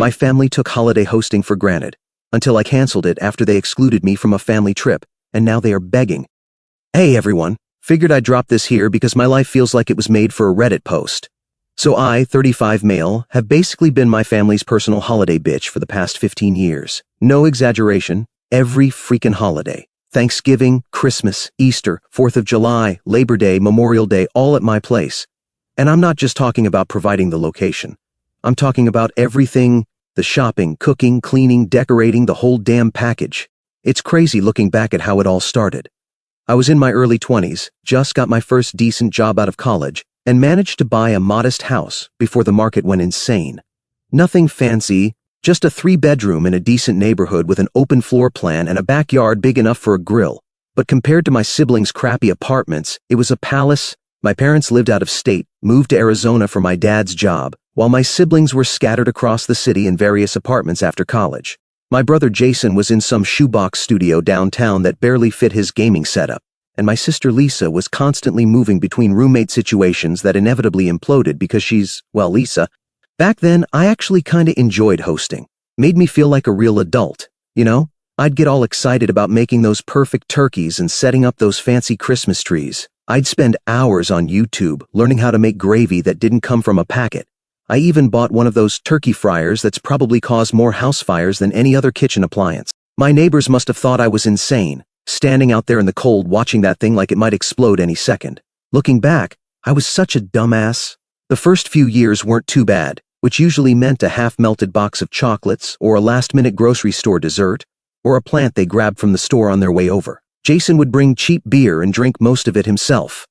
My family took holiday hosting for granted, until I canceled it after they excluded me from a family trip, and now they are begging. Hey everyone, figured I'd drop this here because my life feels like it was made for a Reddit post. So I, 35 male, have basically been my family's personal holiday bitch for the past 15 years. No exaggeration, every freaking holiday. Thanksgiving, Christmas, Easter, 4th of July, Labor Day, Memorial Day, all at my place. And I'm not just talking about providing the location. I'm talking about everything, the shopping, cooking, cleaning, decorating, the whole damn package. It's crazy looking back at how it all started. I was in my early 20s, just got my first decent job out of college, and managed to buy a modest house before the market went insane. Nothing fancy, just a 3-bedroom in a decent neighborhood with an open floor plan and a backyard big enough for a grill. But compared to my siblings' crappy apartments, it was a palace. My parents lived out of state, moved to Arizona for my dad's job, while my siblings were scattered across the city in various apartments after college. My brother Jason was in some shoebox studio downtown that barely fit his gaming setup, and my sister Lisa was constantly moving between roommate situations that inevitably imploded because she's, well, Lisa. Back then, I actually kinda enjoyed hosting. Made me feel like a real adult, you know? I'd get all excited about making those perfect turkeys and setting up those fancy Christmas trees. I'd spend hours on YouTube learning how to make gravy that didn't come from a packet. I even bought one of those turkey fryers that's probably caused more house fires than any other kitchen appliance. My neighbors must have thought I was insane, standing out there in the cold watching that thing like it might explode any second. Looking back, I was such a dumbass. The first few years weren't too bad, which usually meant a half-melted box of chocolates or a last-minute grocery store dessert, or a plant they grabbed from the store on their way over. Jason would bring cheap beer and drink most of it himself.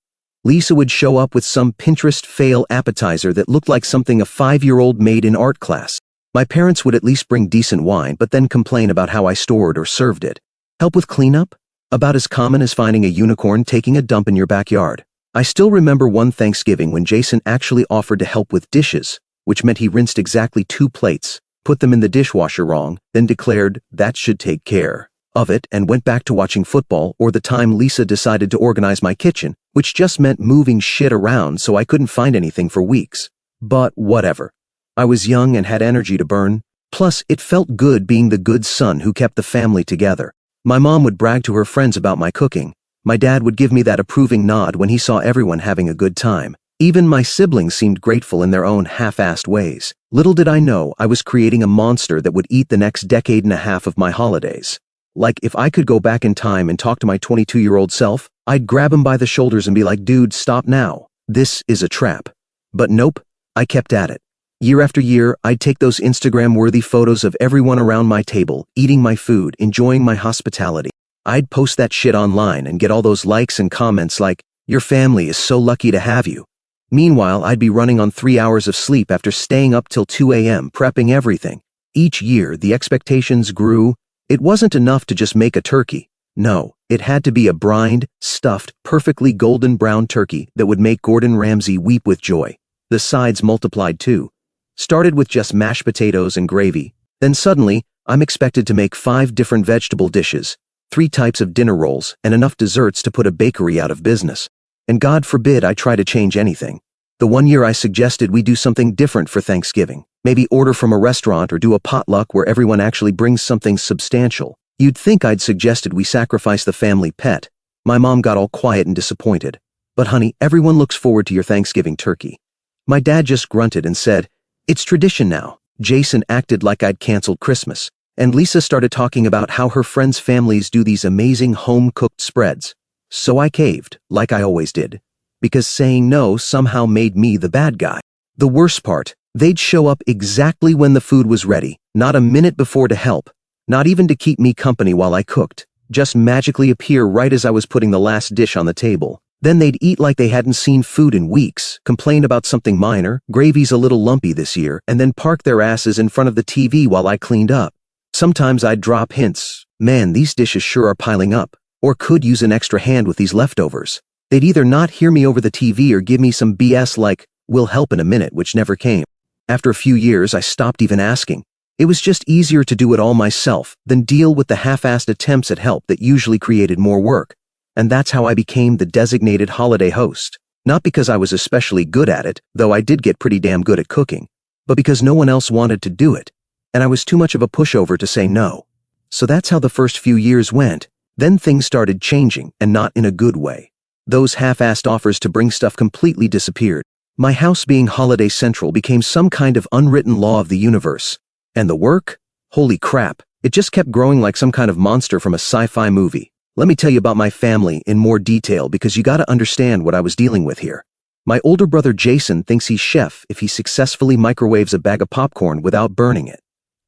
Lisa would show up with some Pinterest fail appetizer that looked like something a 5-year-old made in art class. My parents would at least bring decent wine but then complain about how I stored or served it. Help with cleanup? About as common as finding a unicorn taking a dump in your backyard. I still remember one Thanksgiving when Jason actually offered to help with dishes, which meant he rinsed exactly 2 plates, put them in the dishwasher wrong, then declared that should take care of it and went back to watching football, or the time Lisa decided to organize my kitchen, which just meant moving shit around so I couldn't find anything for weeks. But whatever. I was young and had energy to burn. Plus, it felt good being the good son who kept the family together. My mom would brag to her friends about my cooking. My dad would give me that approving nod when he saw everyone having a good time. Even my siblings seemed grateful in their own half-assed ways. Little did I know I was creating a monster that would eat the next decade and a half of my holidays. Like, if I could go back in time and talk to my 22-year-old self, I'd grab him by the shoulders and be like, dude, stop now. This is a trap. But nope, I kept at it. Year after year, I'd take those Instagram-worthy photos of everyone around my table, eating my food, enjoying my hospitality. I'd post that shit online and get all those likes and comments like, your family is so lucky to have you. Meanwhile, I'd be running on 3 hours of sleep after staying up till 2 a.m. prepping everything. Each year, the expectations grew. It wasn't enough to just make a turkey. No, it had to be a brined, stuffed, perfectly golden brown turkey that would make Gordon Ramsay weep with joy. The sides multiplied too. Started with just mashed potatoes and gravy. Then suddenly, I'm expected to make 5 different vegetable dishes, 3 types of dinner rolls, and enough desserts to put a bakery out of business. And God forbid I try to change anything. The one year I suggested we do something different for Thanksgiving. Maybe order from a restaurant or do a potluck where everyone actually brings something substantial. You'd think I'd suggested we sacrifice the family pet. My mom got all quiet and disappointed. But honey, everyone looks forward to your Thanksgiving turkey. My dad just grunted and said, it's tradition now. Jason acted like I'd canceled Christmas. And Lisa started talking about how her friends' families do these amazing home-cooked spreads. So I caved, like I always did. Because saying no somehow made me the bad guy. The worst part, they'd show up exactly when the food was ready, not a minute before to help, not even to keep me company while I cooked, just magically appear right as I was putting the last dish on the table. Then they'd eat like they hadn't seen food in weeks, complain about something minor, gravy's a little lumpy this year, and then park their asses in front of the TV while I cleaned up. Sometimes I'd drop hints, man, these dishes sure are piling up, or could use an extra hand with these leftovers. They'd either not hear me over the TV or give me some BS like, we'll help in a minute, which never came. After a few years, I stopped even asking. It was just easier to do it all myself than deal with the half-assed attempts at help that usually created more work. And that's how I became the designated holiday host. Not because I was especially good at it, though I did get pretty damn good at cooking, but because no one else wanted to do it. and I was too much of a pushover to say no. So that's how the first few years went. Then things started changing, and not in a good way. Those half-assed offers to bring stuff completely disappeared. My house being holiday central became some kind of unwritten law of the universe. And the work? Holy crap, it just kept growing like some kind of monster from a sci-fi movie. Let me tell you about my family in more detail because you gotta understand what I was dealing with here. My older brother Jason thinks he's chef if he successfully microwaves a bag of popcorn without burning it.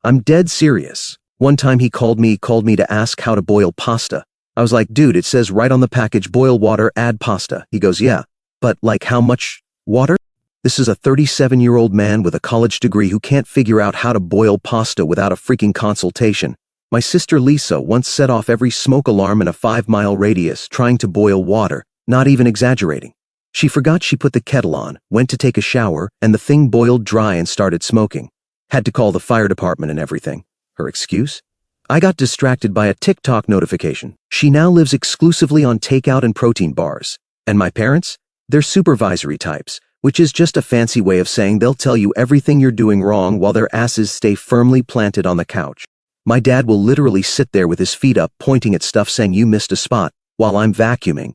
I'm dead serious. One time he called me to ask how to boil pasta. I was like, dude, it says right on the package, boil water, add pasta. He goes, yeah, but like how much water? This is a 37-year-old man with a college degree who can't figure out how to boil pasta without a freaking consultation. My sister Lisa once set off every smoke alarm in a 5-mile radius trying to boil water, not even exaggerating. She forgot she put the kettle on, went to take a shower, and the thing boiled dry and started smoking. Had to call the fire department and everything. Her excuse? I got distracted by a TikTok notification. She now lives exclusively on takeout and protein bars. And my parents? They're supervisory types, which is just a fancy way of saying they'll tell you everything you're doing wrong while their asses stay firmly planted on the couch. My dad will literally sit there with his feet up pointing at stuff saying you missed a spot while I'm vacuuming.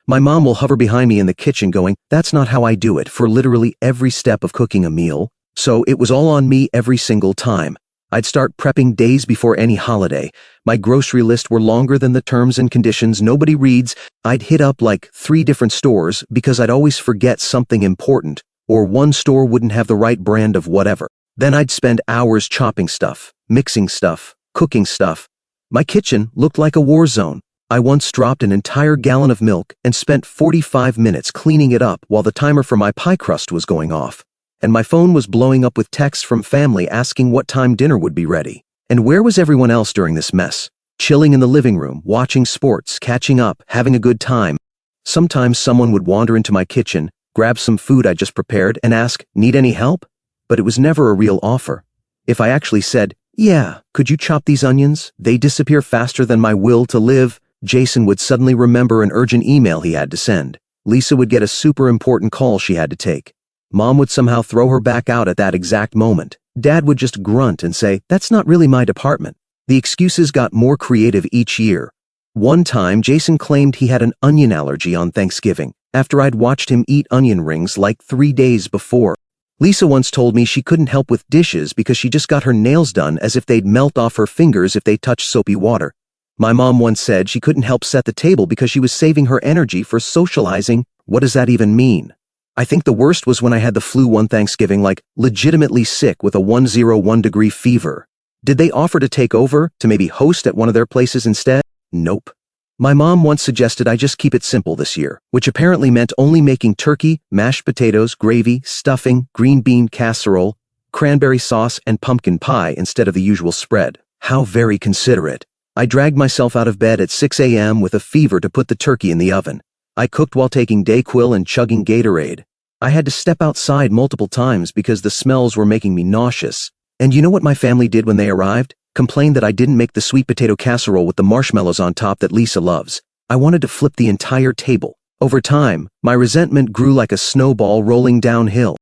My mom will hover behind me in the kitchen going, that's not how I do it, for literally every step of cooking a meal. So it was all on me every single time. I'd start prepping days before any holiday. My grocery list were longer than the terms and conditions nobody reads. I'd hit up like 3 different stores because I'd always forget something important, or one store wouldn't have the right brand of whatever. Then I'd spend hours chopping stuff, mixing stuff, cooking stuff. My kitchen looked like a war zone. I once dropped an entire gallon of milk and spent 45 minutes cleaning it up while the timer for my pie crust was going off. And my phone was blowing up with texts from family asking what time dinner would be ready. And where was everyone else during this mess? Chilling in the living room, watching sports, catching up, having a good time. Sometimes someone would wander into my kitchen, grab some food I just prepared, and ask, need any help? But it was never a real offer. If I actually said, yeah, could you chop these onions? They disappear faster than my will to live. Jason would suddenly remember an urgent email he had to send. Lisa would get a super important call she had to take. Mom would somehow throw her back out at that exact moment. Dad would just grunt and say, that's not really my department. The excuses got more creative each year. One time, Jason claimed he had an onion allergy on Thanksgiving, after I'd watched him eat onion rings like 3 days before. Lisa once told me she couldn't help with dishes because she just got her nails done as if they'd melt off her fingers if they touched soapy water. My mom once said she couldn't help set the table because she was saving her energy for socializing. What does that even mean? I think the worst was when I had the flu one Thanksgiving, like legitimately sick with a 101-degree fever. Did they offer to take over, to maybe host at one of their places instead? Nope. My mom once suggested I just keep it simple this year, which apparently meant only making turkey, mashed potatoes, gravy, stuffing, green bean casserole, cranberry sauce, and pumpkin pie instead of the usual spread. How very considerate. I dragged myself out of bed at 6 a.m. with a fever to put the turkey in the oven. I cooked while taking Dayquil and chugging Gatorade. I had to step outside multiple times because the smells were making me nauseous. And you know what my family did when they arrived? Complained that I didn't make the sweet potato casserole with the marshmallows on top that Lisa loves. I wanted to flip the entire table. Over time, my resentment grew like a snowball rolling downhill.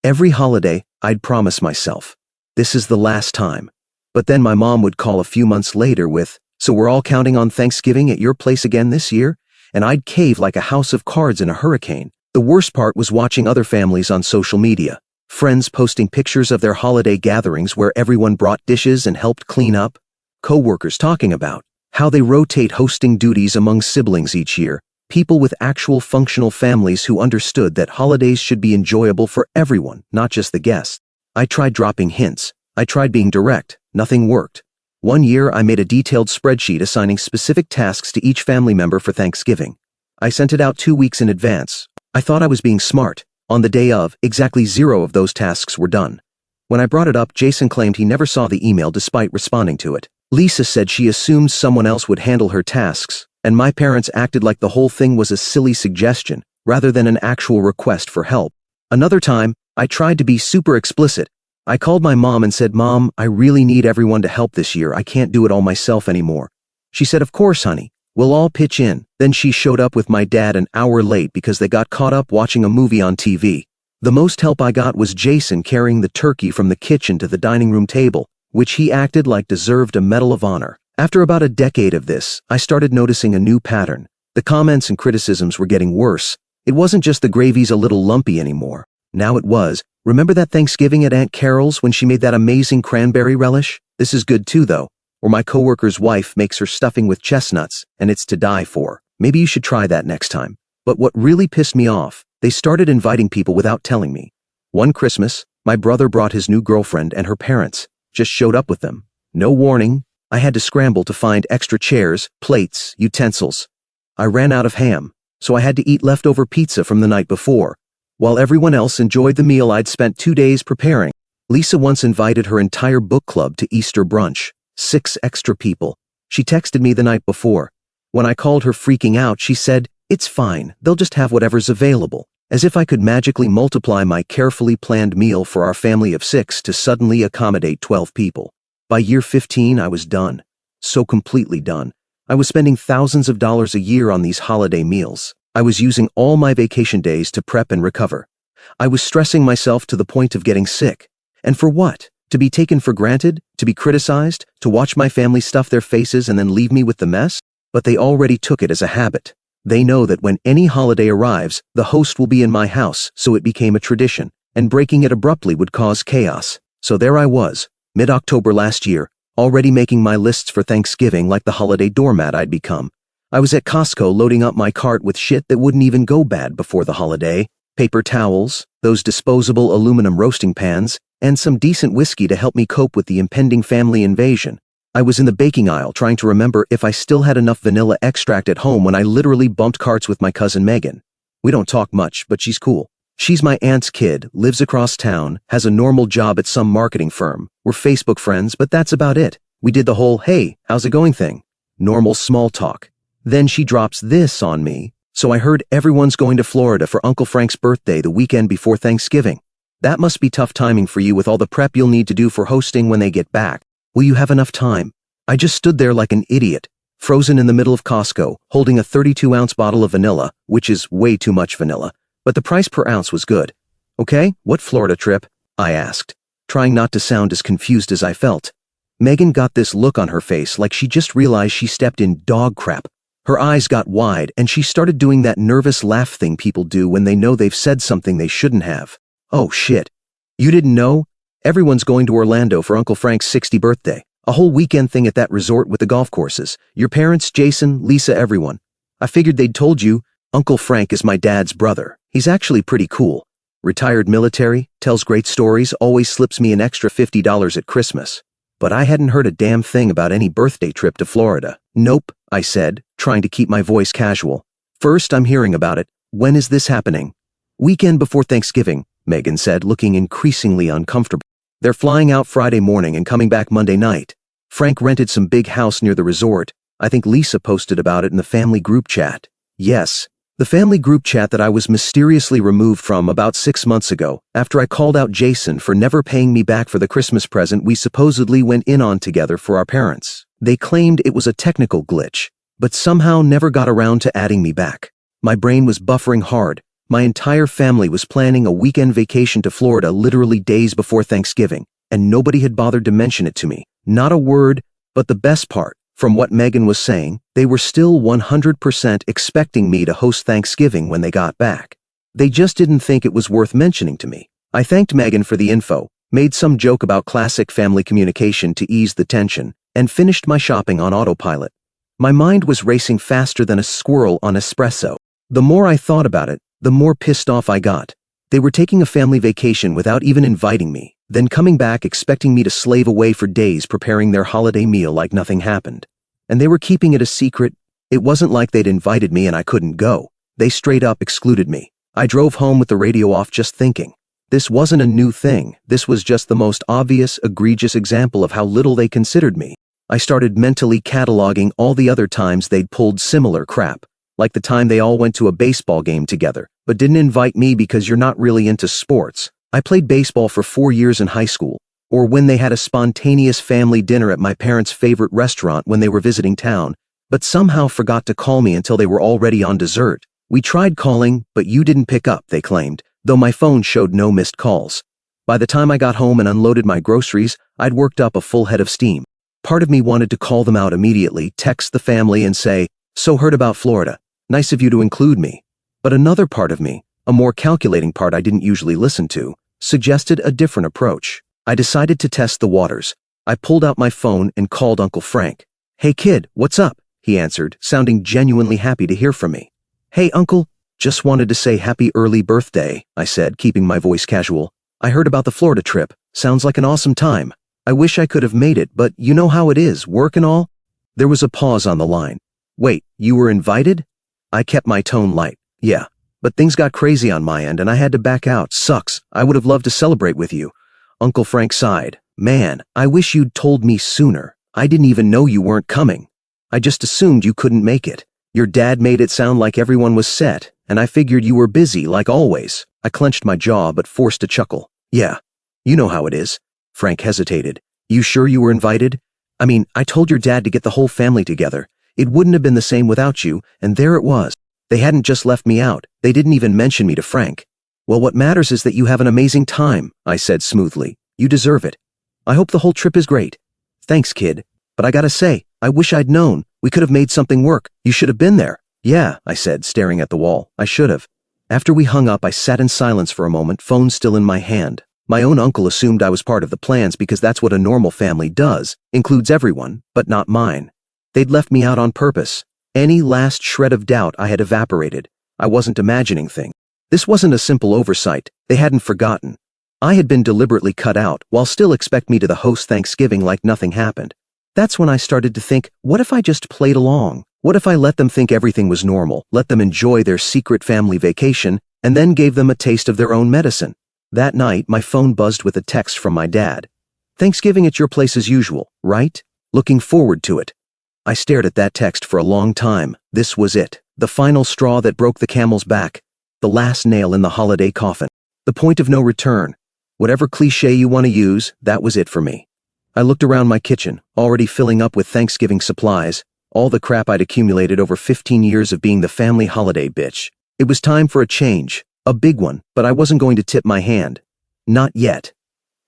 Every holiday, I'd promise myself, this is the last time. But then my mom would call a few months later with, so we're all counting on Thanksgiving at your place again this year? And I'd cave like a house of cards in a hurricane. The worst part was watching other families on social media. Friends posting pictures of their holiday gatherings where everyone brought dishes and helped clean up. Co-workers talking about how they rotate hosting duties among siblings each year. People with actual functional families who understood that holidays should be enjoyable for everyone, not just the guests. I tried dropping hints. I tried being direct. Nothing worked. One year, I made a detailed spreadsheet assigning specific tasks to each family member for Thanksgiving. I sent it out 2 weeks in advance. I thought I was being smart. On the day of, exactly 0 of those tasks were done. When I brought it up, Jason claimed he never saw the email despite responding to it. Lisa said she assumed someone else would handle her tasks, and my parents acted like the whole thing was a silly suggestion, rather than an actual request for help. Another time, I tried to be super explicit. I called my mom and said, Mom, I really need everyone to help this year. I can't do it all myself anymore. She said, of course, honey. We'll all pitch in. Then she showed up with my dad an hour late because they got caught up watching a movie on TV. The most help I got was Jason carrying the turkey from the kitchen to the dining room table, which he acted like deserved a Medal of Honor. After about a decade of this, I started noticing a new pattern. The comments and criticisms were getting worse. It wasn't just the gravy's a little lumpy anymore. Now it was, remember that Thanksgiving at Aunt Carol's when she made that amazing cranberry relish? This is good too though. Or my coworker's wife makes her stuffing with chestnuts, and it's to die for. Maybe you should try that next time. But what really pissed me off, they started inviting people without telling me. One Christmas, my brother brought his new girlfriend and her parents, just showed up with them. No warning, I had to scramble to find extra chairs, plates, utensils. I ran out of ham, so I had to eat leftover pizza from the night before, while everyone else enjoyed the meal I'd spent 2 days preparing. Lisa once invited her entire book club to Easter brunch. 6 extra people. She texted me the night before. When I called her freaking out, she said, "It's fine, they'll just have whatever's available." As if I could magically multiply my carefully planned meal for our family of 6 to suddenly accommodate 12 people. By year 15, I was done. So completely done. I was spending thousands of dollars a year on these holiday meals. I was using all my vacation days to prep and recover. I was stressing myself to the point of getting sick. And for what? To be taken for granted? To be criticized? To watch my family stuff their faces and then leave me with the mess? But they already took it as a habit. They know that when any holiday arrives, the host will be in my house, so it became a tradition, and breaking it abruptly would cause chaos. So there I was, mid-October last year, already making my lists for Thanksgiving like the holiday doormat I'd become. I was at Costco loading up my cart with shit that wouldn't even go bad before the holiday. Paper towels, those disposable aluminum roasting pans, and some decent whiskey to help me cope with the impending family invasion. I was in the baking aisle trying to remember if I still had enough vanilla extract at home when I literally bumped carts with my cousin Megan. We don't talk much, but she's cool. She's my aunt's kid, lives across town, has a normal job at some marketing firm. We're Facebook friends, but that's about it. We did the whole, "Hey, how's it going" thing. Normal small talk. Then she drops this on me. "So I heard everyone's going to Florida for Uncle Frank's birthday the weekend before Thanksgiving. That must be tough timing for you with all the prep you'll need to do for hosting when they get back. Will you have enough time?" I just stood there like an idiot, frozen in the middle of Costco, holding a 32-ounce bottle of vanilla, which is way too much vanilla, but the price per ounce was good. "Okay, what Florida trip?" I asked, trying not to sound as confused as I felt. Megan got this look on her face like she just realized she stepped in dog crap. Her eyes got wide and she started doing that nervous laugh thing people do when they know they've said something they shouldn't have. "Oh shit. You didn't know? Everyone's going to Orlando for Uncle Frank's 60th birthday. A whole weekend thing at that resort with the golf courses. Your parents, Jason, Lisa, everyone. I figured they'd told you. Uncle Frank is my dad's brother. He's actually pretty cool. Retired military, tells great stories, always slips me an extra $50 at Christmas." But I hadn't heard a damn thing about any birthday trip to Florida. "Nope," I said, trying to keep my voice casual. "First, I'm hearing about it. When is this happening?" "Weekend before Thanksgiving," Megan said, looking increasingly uncomfortable. "They're flying out Friday morning and coming back Monday night. Frank rented some big house near the resort. I think Lisa posted about it in the family group chat." Yes, the family group chat that I was mysteriously removed from about 6 months ago, after I called out Jason for never paying me back for the Christmas present we supposedly went in on together for our parents. They claimed it was a technical glitch, but somehow never got around to adding me back. My brain was buffering hard. My entire family was planning a weekend vacation to Florida literally days before Thanksgiving, and nobody had bothered to mention it to me. Not a word, but the best part, from what Megan was saying, they were still 100% expecting me to host Thanksgiving when they got back. They just didn't think it was worth mentioning to me. I thanked Megan for the info, made some joke about classic family communication to ease the tension, and finished my shopping on autopilot. My mind was racing faster than a squirrel on espresso. The more I thought about it, the more pissed off I got. They were taking a family vacation without even inviting me, then coming back expecting me to slave away for days preparing their holiday meal like nothing happened. And they were keeping it a secret. It wasn't like they'd invited me and I couldn't go. They straight up excluded me. I drove home with the radio off just thinking. This wasn't a new thing. This was just the most obvious, egregious example of how little they considered me. I started mentally cataloging all the other times they'd pulled similar crap, like the time they all went to a baseball game together, but didn't invite me because you're not really into sports. I played baseball for 4 years in high school, or when they had a spontaneous family dinner at my parents' favorite restaurant when they were visiting town, but somehow forgot to call me until they were already on dessert. "We tried calling, but you didn't pick up," they claimed, though my phone showed no missed calls. By the time I got home and unloaded my groceries, I'd worked up a full head of steam. Part of me wanted to call them out immediately, text the family and say, "So heard about Florida. Nice of you to include me." But another part of me, a more calculating part I didn't usually listen to, suggested a different approach. I decided to test the waters. I pulled out my phone and called Uncle Frank. "Hey kid, what's up?" he answered, sounding genuinely happy to hear from me. "Hey uncle, just wanted to say happy early birthday," I said, keeping my voice casual. "I heard about the Florida trip. Sounds like an awesome time. I wish I could have made it, but you know how it is, work and all." There was a pause on the line. "Wait, you were invited?" I kept my tone light. "Yeah, but things got crazy on my end and I had to back out. Sucks. I would have loved to celebrate with you." Uncle Frank sighed. "Man, I wish you'd told me sooner. I didn't even know you weren't coming. I just assumed you couldn't make it. Your dad made it sound like everyone was set, and I figured you were busy, like always." I clenched my jaw but forced a chuckle. "Yeah, you know how it is." Frank hesitated. "You sure you were invited? I mean, I told your dad to get the whole family together. It wouldn't have been the same without you, and there it was. They hadn't just left me out. They didn't even mention me to Frank." "Well, what matters is that you have an amazing time," I said smoothly. "You deserve it. I hope the whole trip is great." "Thanks, kid. But I gotta say, I wish I'd known. We could have made something work. You should have been there." "Yeah," I said, staring at the wall. "I should have." After we hung up, I sat in silence for a moment, phone still in my hand. My own uncle assumed I was part of the plans because that's what a normal family does, includes everyone, but not mine. They'd left me out on purpose. Any last shred of doubt I had evaporated. I wasn't imagining things. This wasn't a simple oversight. They hadn't forgotten. I had been deliberately cut out, while still expect me to host Thanksgiving like nothing happened. That's when I started to think, what if I just played along? What if I let them think everything was normal, let them enjoy their secret family vacation, and then gave them a taste of their own medicine? That night, my phone buzzed with a text from my dad. "Thanksgiving at your place as usual, right? Looking forward to it." I stared at that text for a long time. This was it. The final straw that broke the camel's back. The last nail in the holiday coffin. The point of no return. Whatever cliche you want to use, that was it for me. I looked around my kitchen, already filling up with Thanksgiving supplies, all the crap I'd accumulated over 15 years of being the family holiday bitch. It was time for a change. A big one, but I wasn't going to tip my hand. Not yet.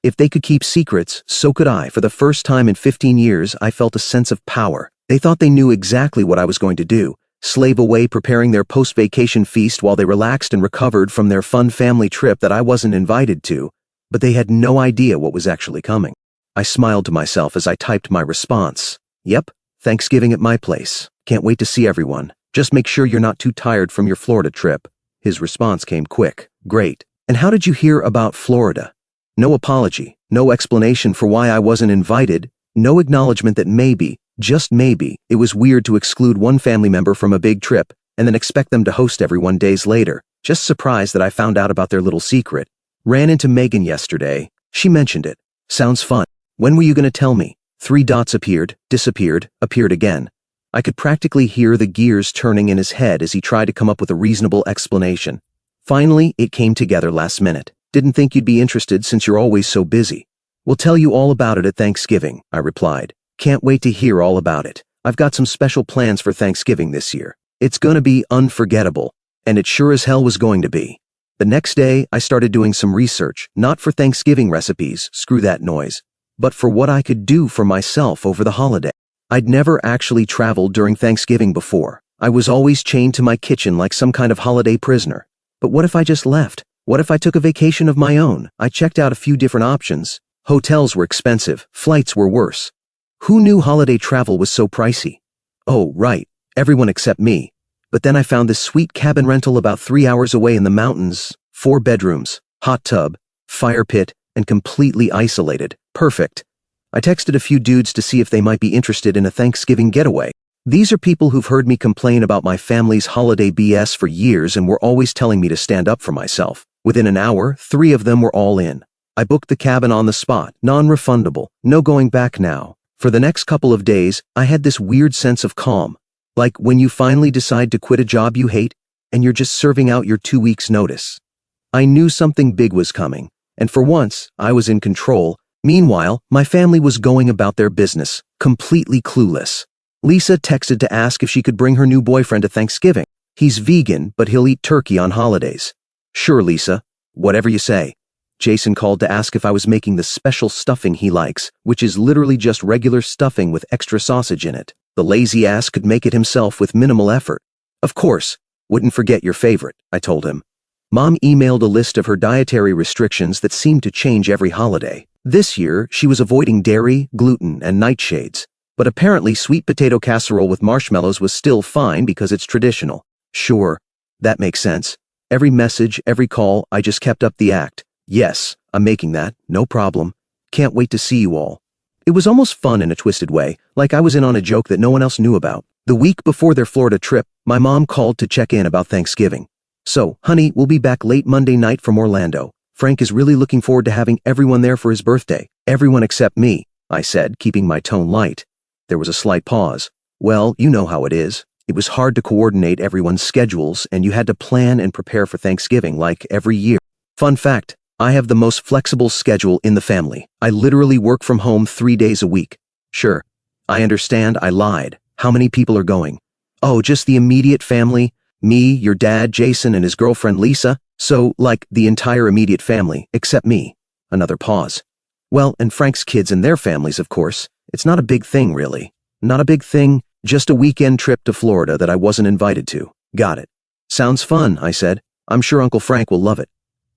If they could keep secrets, so could I. For the first time in 15 years, I felt a sense of power. They thought they knew exactly what I was going to do. Slave away preparing their post-vacation feast while they relaxed and recovered from their fun family trip that I wasn't invited to, but they had no idea what was actually coming. I smiled to myself as I typed my response. "Yep, Thanksgiving at my place. Can't wait to see everyone. Just make sure you're not too tired from your Florida trip." His response came quick. "Great. And how did you hear about Florida?" No apology, no explanation for why I wasn't invited, no acknowledgement that maybe, just maybe, it was weird to exclude one family member from a big trip and then expect them to host everyone days later. Just surprised that I found out about their little secret. "Ran into Megan yesterday. She mentioned it. Sounds fun. When were you gonna tell me?" 3 dots appeared, disappeared, appeared again. I could practically hear the gears turning in his head as he tried to come up with a reasonable explanation. Finally, it came together last minute. "Didn't think you'd be interested since you're always so busy." "We'll tell you all about it at Thanksgiving," I replied. "Can't wait to hear all about it. I've got some special plans for Thanksgiving this year. It's gonna be unforgettable." And it sure as hell was going to be. The next day, I started doing some research, not for Thanksgiving recipes, screw that noise, but for what I could do for myself over the holiday. I'd never actually traveled during Thanksgiving before. I was always chained to my kitchen like some kind of holiday prisoner. But what if I just left? What if I took a vacation of my own? I checked out a few different options. Hotels were expensive, flights were worse. Who knew holiday travel was so pricey? Oh, right, everyone except me. But then I found this sweet cabin rental about 3 hours away in the mountains, 4 bedrooms, hot tub, fire pit, and completely isolated. Perfect. I texted a few dudes to see if they might be interested in a Thanksgiving getaway. These are people who've heard me complain about my family's holiday BS for years and were always telling me to stand up for myself. Within an hour, 3 of them were all in. I booked the cabin on the spot, non-refundable, no going back now. For the next couple of days, I had this weird sense of calm. Like when you finally decide to quit a job you hate, and you're just serving out your 2 weeks' notice. I knew something big was coming, and for once, I was in control. Meanwhile, my family was going about their business, completely clueless. Lisa texted to ask if she could bring her new boyfriend to Thanksgiving. He's vegan, but he'll eat turkey on holidays. Sure, Lisa. Whatever you say. Jason called to ask if I was making the special stuffing he likes, which is literally just regular stuffing with extra sausage in it. The lazy ass could make it himself with minimal effort. Of course, wouldn't forget your favorite, I told him. Mom emailed a list of her dietary restrictions that seemed to change every holiday. This year, she was avoiding dairy, gluten, and nightshades. But apparently sweet potato casserole with marshmallows was still fine because it's traditional. Sure, that makes sense. Every message, every call, I just kept up the act. Yes, I'm making that, no problem. Can't wait to see you all. It was almost fun in a twisted way, like I was in on a joke that no one else knew about. The week before their Florida trip, my mom called to check in about Thanksgiving. So, honey, we'll be back late Monday night from Orlando. Frank is really looking forward to having everyone there for his birthday. Everyone except me, I said, keeping my tone light. There was a slight pause. Well, you know how it is. It was hard to coordinate everyone's schedules, and you had to plan and prepare for Thanksgiving like every year. Fun fact, I have the most flexible schedule in the family. I literally work from home 3 days a week. Sure, I understand I lied. How many people are going? Oh, just the immediate family. Me, your dad, Jason, and his girlfriend Lisa. So, like, the entire immediate family, except me. Another pause. Well, and Frank's kids and their families, of course. It's not a big thing, really. Not a big thing, just a weekend trip to Florida that I wasn't invited to. Got it. Sounds fun, I said. I'm sure Uncle Frank will love it.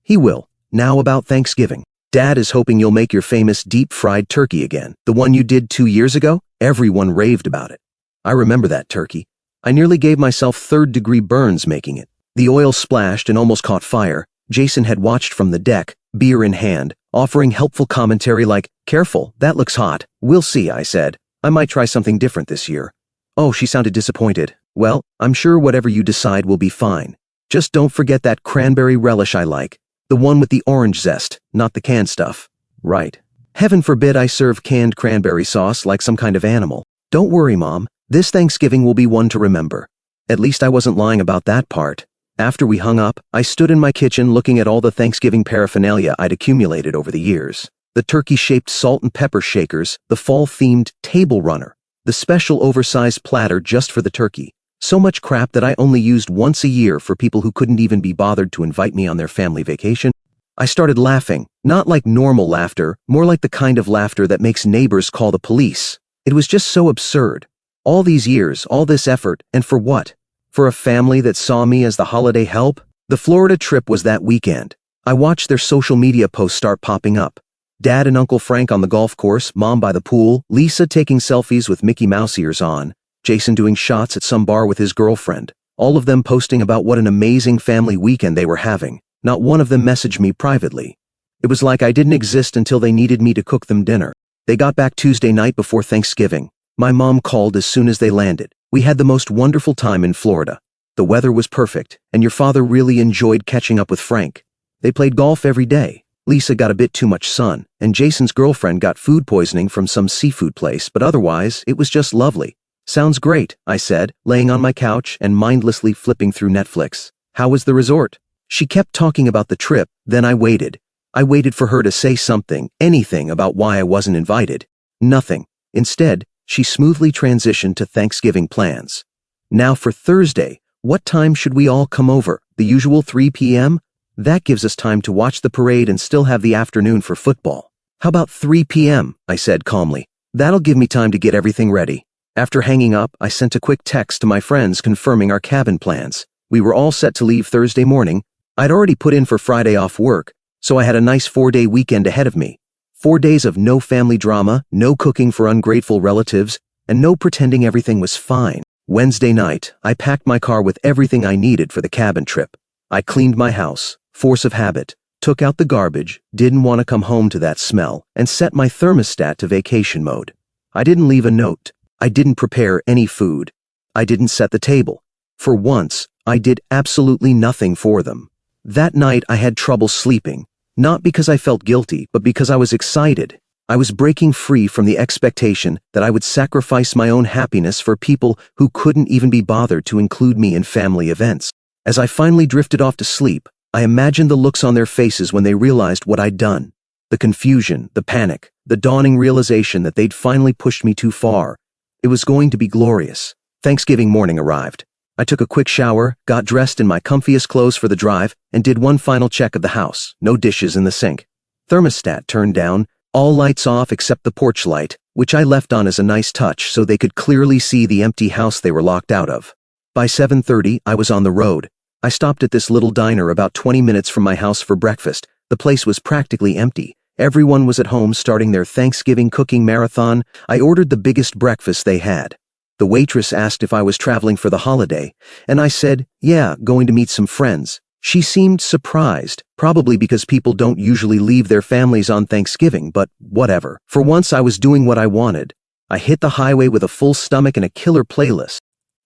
He will. Now about Thanksgiving. Dad is hoping you'll make your famous deep-fried turkey again. The one you did 2 years ago? Everyone raved about it. I remember that turkey. I nearly gave myself third-degree burns making it. The oil splashed and almost caught fire. Jason had watched from the deck, beer in hand, offering helpful commentary like, "Careful, that looks hot." "We'll see," I said. "I might try something different this year." Oh, she sounded disappointed. Well, I'm sure whatever you decide will be fine. Just don't forget that cranberry relish I like. The one with the orange zest, not the canned stuff. Right. Heaven forbid I serve canned cranberry sauce like some kind of animal. Don't worry, Mom. This Thanksgiving will be one to remember. At least I wasn't lying about that part. After we hung up, I stood in my kitchen looking at all the Thanksgiving paraphernalia I'd accumulated over the years. The turkey-shaped salt and pepper shakers, the fall-themed table runner, the special oversized platter just for the turkey. So much crap that I only used once a year for people who couldn't even be bothered to invite me on their family vacation. I started laughing, not like normal laughter, more like the kind of laughter that makes neighbors call the police. It was just so absurd. All these years, all this effort, and for what? For a family that saw me as the holiday help? The Florida trip was that weekend. I watched their social media posts start popping up. Dad and Uncle Frank on the golf course, Mom by the pool, Lisa taking selfies with Mickey Mouse ears on, Jason doing shots at some bar with his girlfriend, all of them posting about what an amazing family weekend they were having. Not one of them messaged me privately. It was like I didn't exist until they needed me to cook them dinner. They got back Tuesday night before Thanksgiving. My mom called as soon as they landed. We had the most wonderful time in Florida. The weather was perfect, and your father really enjoyed catching up with Frank. They played golf every day. Lisa got a bit too much sun, and Jason's girlfriend got food poisoning from some seafood place, but otherwise, it was just lovely. Sounds great, I said, laying on my couch and mindlessly flipping through Netflix. How was the resort? She kept talking about the trip, then I waited. I waited for her to say something, anything about why I wasn't invited. Nothing. Instead, she smoothly transitioned to Thanksgiving plans. Now for Thursday, what time should we all come over? The usual 3 p.m.? That gives us time to watch the parade and still have the afternoon for football. How about 3 p.m., I said calmly. That'll give me time to get everything ready. After hanging up, I sent a quick text to my friends confirming our cabin plans. We were all set to leave Thursday morning. I'd already put in for Friday off work, so I had a nice 4-day weekend ahead of me. 4 days of no family drama, no cooking for ungrateful relatives, and no pretending everything was fine. Wednesday night, I packed my car with everything I needed for the cabin trip. I cleaned my house, force of habit, took out the garbage, didn't want to come home to that smell, and set my thermostat to vacation mode. I didn't leave a note. I didn't prepare any food. I didn't set the table. For once, I did absolutely nothing for them. That night I had trouble sleeping, not because I felt guilty, but because I was excited. I was breaking free from the expectation that I would sacrifice my own happiness for people who couldn't even be bothered to include me in family events. As I finally drifted off to sleep, I imagined the looks on their faces when they realized what I'd done. The confusion, the panic, the dawning realization that they'd finally pushed me too far. It was going to be glorious. Thanksgiving morning arrived. I took a quick shower, got dressed in my comfiest clothes for the drive, and did one final check of the house. No dishes in the sink. Thermostat turned down, all lights off except the porch light, which I left on as a nice touch so they could clearly see the empty house they were locked out of. By 7:30, I was on the road. I stopped at this little diner about 20 minutes from my house for breakfast. The place was practically empty. Everyone was at home starting their Thanksgiving cooking marathon. I ordered the biggest breakfast they had. The waitress asked if I was traveling for the holiday, and I said, yeah, going to meet some friends. She seemed surprised, probably because people don't usually leave their families on Thanksgiving, but whatever. For once I was doing what I wanted. I hit the highway with a full stomach and a killer playlist.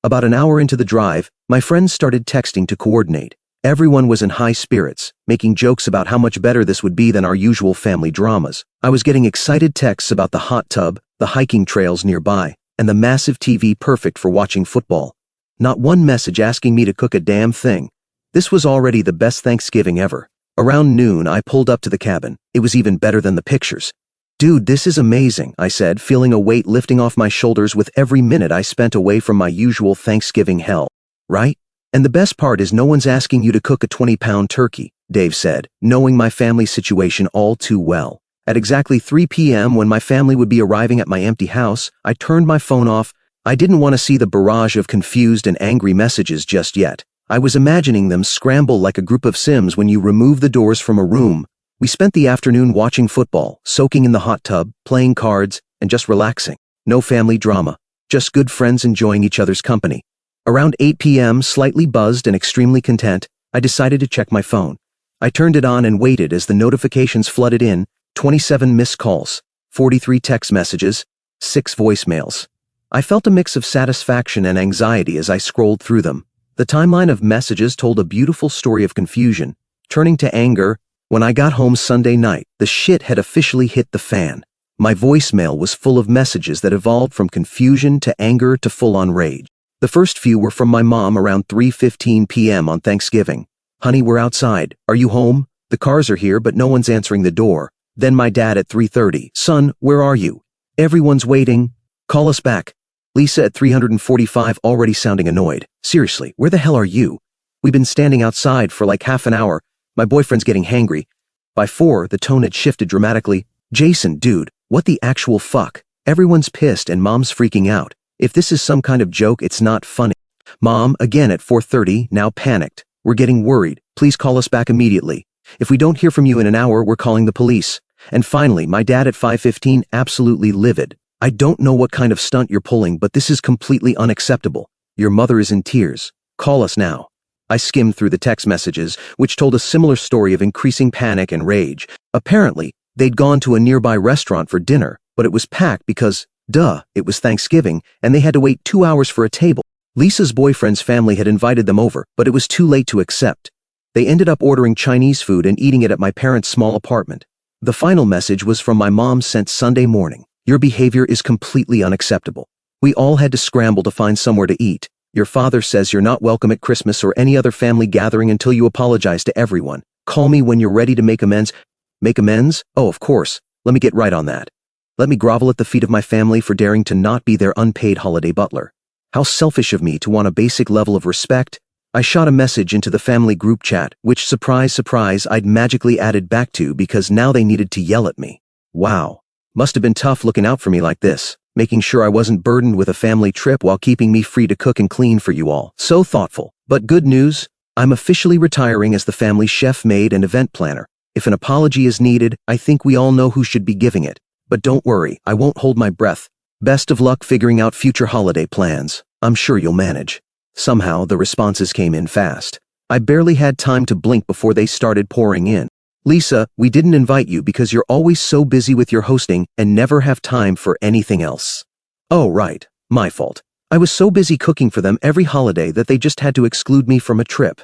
About an hour into the drive, my friends started texting to coordinate. Everyone was in high spirits, making jokes about how much better this would be than our usual family dramas. I was getting excited texts about the hot tub, the hiking trails nearby, and the massive TV perfect for watching football. Not one message asking me to cook a damn thing. This was already the best Thanksgiving ever. Around noon, I pulled up to the cabin. It was even better than the pictures. Dude, this is amazing, I said, feeling a weight lifting off my shoulders with every minute I spent away from my usual Thanksgiving hell. Right? And the best part is no one's asking you to cook a 20-pound turkey, Dave said, knowing my family's situation all too well. At exactly 3 p.m. when my family would be arriving at my empty house, I turned my phone off. I didn't want to see the barrage of confused and angry messages just yet. I was imagining them scramble like a group of Sims when you remove the doors from a room. We spent the afternoon watching football, soaking in the hot tub, playing cards, and just relaxing. No family drama, just good friends enjoying each other's company. Around 8 p.m., slightly buzzed and extremely content, I decided to check my phone. I turned it on and waited as the notifications flooded in. 27 missed calls, 43 text messages, 6 voicemails. I felt a mix of satisfaction and anxiety as I scrolled through them. The timeline of messages told a beautiful story of confusion, turning to anger. When I got home Sunday night, the shit had officially hit the fan. My voicemail was full of messages that evolved from confusion to anger to full-on rage. The first few were from my mom around 3:15 p.m. on Thanksgiving. Honey, we're outside. Are you home? The cars are here, but no one's answering the door. Then my dad at 3:30. Son, where are you? Everyone's waiting. Call us back. Lisa at 345, already sounding annoyed. Seriously, where the hell are you? We've been standing outside for like half an hour. My boyfriend's getting hangry. By 4, the tone had shifted dramatically. Jason, dude, what the actual fuck? Everyone's pissed and mom's freaking out. If this is some kind of joke, it's not funny. Mom, again at 4:30, now panicked. We're getting worried. Please call us back immediately. If we don't hear from you in an hour, we're calling the police. And finally, my dad at 5:15, absolutely livid. I don't know what kind of stunt you're pulling, but this is completely unacceptable. Your mother is in tears. Call us now. I skimmed through the text messages, which told a similar story of increasing panic and rage. Apparently, they'd gone to a nearby restaurant for dinner, but it was packed because, duh, it was Thanksgiving, and they had to wait 2 hours for a table. Lisa's boyfriend's family had invited them over, but it was too late to accept. They ended up ordering Chinese food and eating it at my parents' small apartment. The final message was from my mom, sent Sunday morning. Your behavior is completely unacceptable. We all had to scramble to find somewhere to eat. Your father says you're not welcome at Christmas or any other family gathering until you apologize to everyone. Call me when you're ready to make amends. Make amends? Oh, of course. Let me get right on that. Let me grovel at the feet of my family for daring to not be their unpaid holiday butler. How selfish of me to want a basic level of respect. I shot a message into the family group chat, which, surprise, surprise, I'd magically added back to because now they needed to yell at me. Wow. Must have been tough looking out for me like this, making sure I wasn't burdened with a family trip while keeping me free to cook and clean for you all. So thoughtful. But good news, I'm officially retiring as the family chef, maid, and event planner. If an apology is needed, I think we all know who should be giving it. But don't worry, I won't hold my breath. Best of luck figuring out future holiday plans. I'm sure you'll manage. Somehow, the responses came in fast. I barely had time to blink before they started pouring in. Lisa, we didn't invite you because you're always so busy with your hosting and never have time for anything else. Oh, right. My fault. I was so busy cooking for them every holiday that they just had to exclude me from a trip.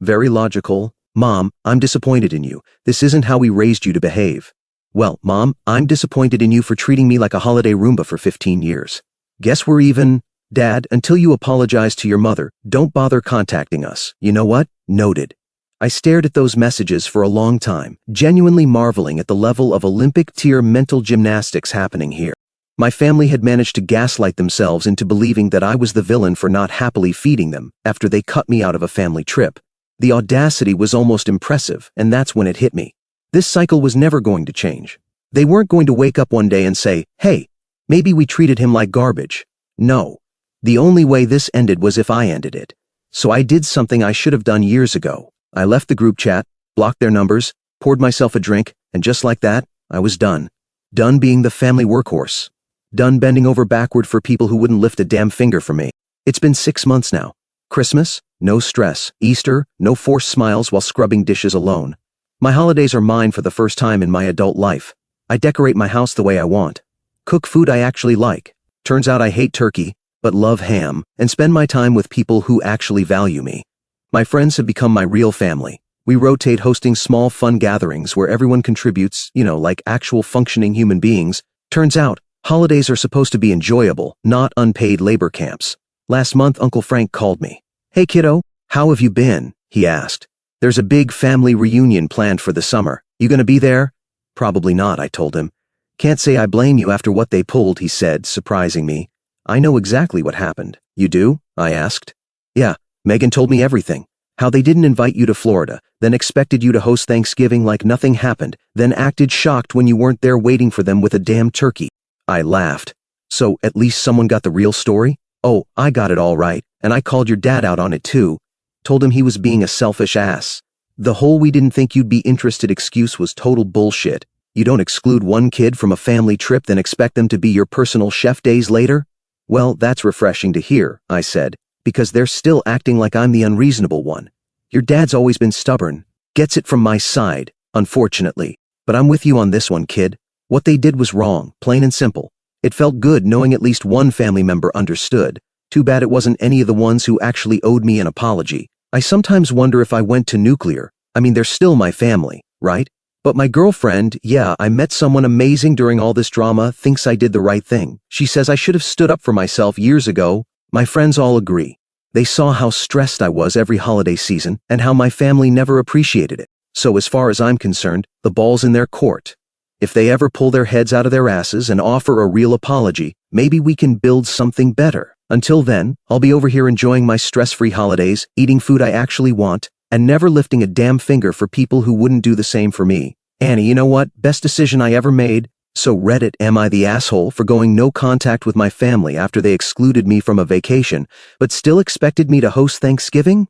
Very logical. Mom, I'm disappointed in you. This isn't how we raised you to behave. Well, Mom, I'm disappointed in you for treating me like a holiday Roomba for 15 years. Guess we're even. Dad, until you apologize to your mother, don't bother contacting us. You know what? Noted. I stared at those messages for a long time, genuinely marveling at the level of Olympic-tier mental gymnastics happening here. My family had managed to gaslight themselves into believing that I was the villain for not happily feeding them after they cut me out of a family trip. The audacity was almost impressive, and that's when it hit me. This cycle was never going to change. They weren't going to wake up one day and say, hey, maybe we treated him like garbage. No. The only way this ended was if I ended it. So I did something I should have done years ago. I left the group chat, blocked their numbers, poured myself a drink, and just like that, I was done. Done being the family workhorse. Done bending over backward for people who wouldn't lift a damn finger for me. It's been 6 months now. Christmas, no stress. Easter, no forced smiles while scrubbing dishes alone. My holidays are mine for the first time in my adult life. I decorate my house the way I want. Cook food I actually like. Turns out I hate turkey, but love ham, and spend my time with people who actually value me. My friends have become my real family. We rotate hosting small fun gatherings where everyone contributes, like actual functioning human beings. Turns out, holidays are supposed to be enjoyable, not unpaid labor camps. Last month, Uncle Frank called me. Hey kiddo, how have you been? He asked. There's a big family reunion planned for the summer. You gonna be there? Probably not, I told him. Can't say I blame you after what they pulled, he said, surprising me. I know exactly what happened. You do? I asked. Yeah, Megan told me everything. How they didn't invite you to Florida, then expected you to host Thanksgiving like nothing happened, then acted shocked when you weren't there waiting for them with a damn turkey. I laughed. So, at least someone got the real story? Oh, I got it all right, and I called your dad out on it too. Told him he was being a selfish ass. The whole "we didn't think you'd be interested" excuse was total bullshit. You don't exclude one kid from a family trip then expect them to be your personal chef days later? Well, that's refreshing to hear, I said, because they're still acting like I'm the unreasonable one. Your dad's always been stubborn. Gets it from my side, unfortunately. But I'm with you on this one, kid. What they did was wrong, plain and simple. It felt good knowing at least one family member understood. Too bad it wasn't any of the ones who actually owed me an apology. I sometimes wonder if I went to nuclear. I mean, they're still my family, right? But my girlfriend, yeah, I met someone amazing during all this drama, thinks I did the right thing. She says I should have stood up for myself years ago. My friends all agree. They saw how stressed I was every holiday season and how my family never appreciated it. So as far as I'm concerned, the ball's in their court. If they ever pull their heads out of their asses and offer a real apology, maybe we can build something better. Until then, I'll be over here enjoying my stress-free holidays, eating food I actually want, and never lifting a damn finger for people who wouldn't do the same for me. Annie, you know what? Best decision I ever made. So Reddit, am I the asshole for going no contact with my family after they excluded me from a vacation, but still expected me to host Thanksgiving?